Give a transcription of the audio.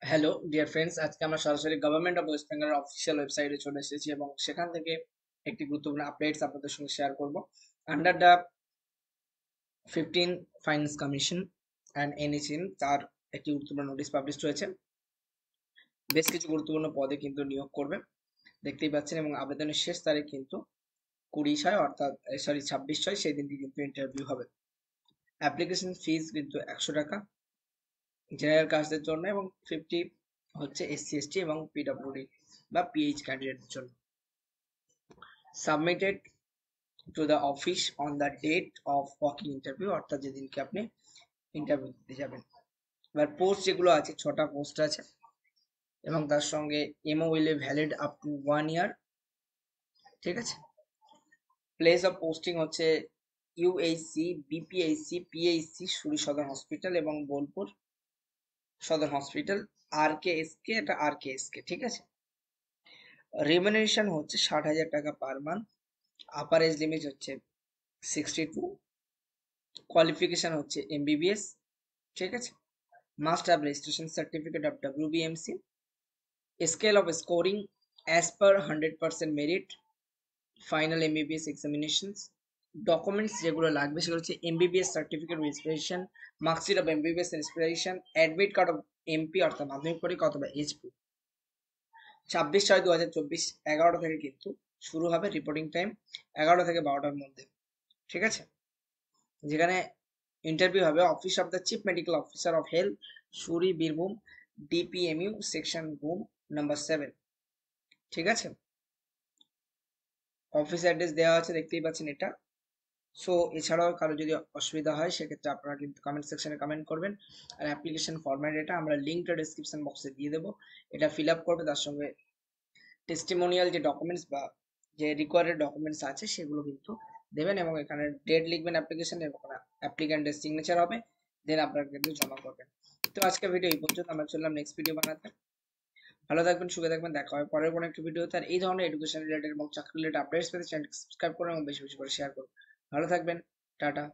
Hello dear friends, আজকে আমরা সরাসরি গভর্নমেন্ট অফ ওয়েস্ট বেঙ্গলের অফিসিয়াল ওয়েবসাইটে চলে এসেছি এবং সেখান থেকে একটি গুরুত্বপূর্ণ আপডেটস আপনাদের সঙ্গে শেয়ার করব। Under the 15 finance commission and NHM তার একটি গুরুত্বপূর্ণ নোটিশ পাবলিশ হয়েছে। বেশ কিছু গুরুত্বপূর্ণ পদে কিন্তু নিয়োগ করবে, দেখতেই পাচ্ছেন, এবং আবেদনের শেষ তারিখ কিন্তু 20/6 অর্থাৎ 26/6 সেই দিনটি কিন্তু ইন্টারভিউ হবে। অ্যাপ্লিকেশন ফিস কিন্তু 100 টাকা জেনারেল কাস্টদের জন্য এবং 50 হচ্ছে SC/ST এবং পিডব্লিউডি বা পিএইচ ক্যান্ডিডেটদের জন্য। Submitted to the office on the date of walking interview, অর্থাৎ যেদিনকে আপনি ইন্টারভিউ দিতে যাবেন। এবার পোস্ট যেগুলো আছে 6টা পোস্ট আছে এবং তার সঙ্গে এমও উইল ভ্যালিড আপ টু 1 ইয়ার। ঠিক আছে। প্লেস অফ পোস্টিং হচ্ছে ইউএইচসি, বিপিএইচসি, পিএইচসি, সুরি সদর হসপিটাল এবং বোলপুর সদর হসপিটাল। RKSK, এটা RKSK। ঠিক আছে। রিমুনারেশন হচ্ছে 60,000 টাকা per month. Upper age limit হচ্ছে 62। কোয়ালিফিকেশন হচ্ছে MBBS। ঠিক আছে। Must have registration certificate of WBMC। Scale of scoring as per 100% merit, final MBBS examinations. Documents যেগুলো লাগবে সেগুলো হচ্ছে MBBS certificate inspiration, marksheet of MBBS inspiration, admit card of MP অর্থাৎ মাধ্যমিক পরীক্ষা অথবা HP। 26/6/2024 11টা থেকে কিন্তু শুরু হবে। রিপোর্টিং টাইম 11টা থেকে 12টার মধ্যে। ঠিক আছে। যেখানে ইন্টারভিউ হবে office of the chief medical officer of health, Suri, Birbhum, DPMU section room number 7। ঠিক আছে। অফিস অ্যাড্রেস দেওয়া আছে, দেখতেই পাচ্ছেন এটা। সো এছাড়াও কারো যদি অসুবিধা হয় সেক্ষেত্রে আপনারা কিন্তু কমেন্ট সেকশনে কমেন্ট করবেন। আর অ্যাপ্লিকেশন ফরম্যাট এটা আমরা লিঙ্কটা ডেসক্রিপশন বক্সে দিয়ে দেবো, এটা ফিল আপ করবে। তার সঙ্গে টেস্টিমোনিয়াল যে ডকুমেন্টস বা যে রিকোয়ার্ড ডকুমেন্টস আছে সেগুলো কিন্তু দেবেন এবং এখানে ডেট লিখবেন অ্যাপ্লিকেশনে এবং অ্যাপ্লিক্যান্টের সিগনেচার হবে, দেন আপনারা কিন্তু জমা করবেন। তো আজকে ভিডিও এই পর্যন্ত, আমরা চললাম নেক্সট ভিডিও বানাতে। ভালো থাকবেন, সুখে থাকবেন, দেখা হবে পরের কোনো একটা ভিডিওতে। আর এই ধরনের এডুকেশন রিলেটেড এবং চাকরি রিলেটেড আপডেটস পেতে চ্যানেলটি সাবস্ক্রাইব করুন এবং বেশি বেশি করে শেয়ার করুন। ভালো থাকবেন, টাটা।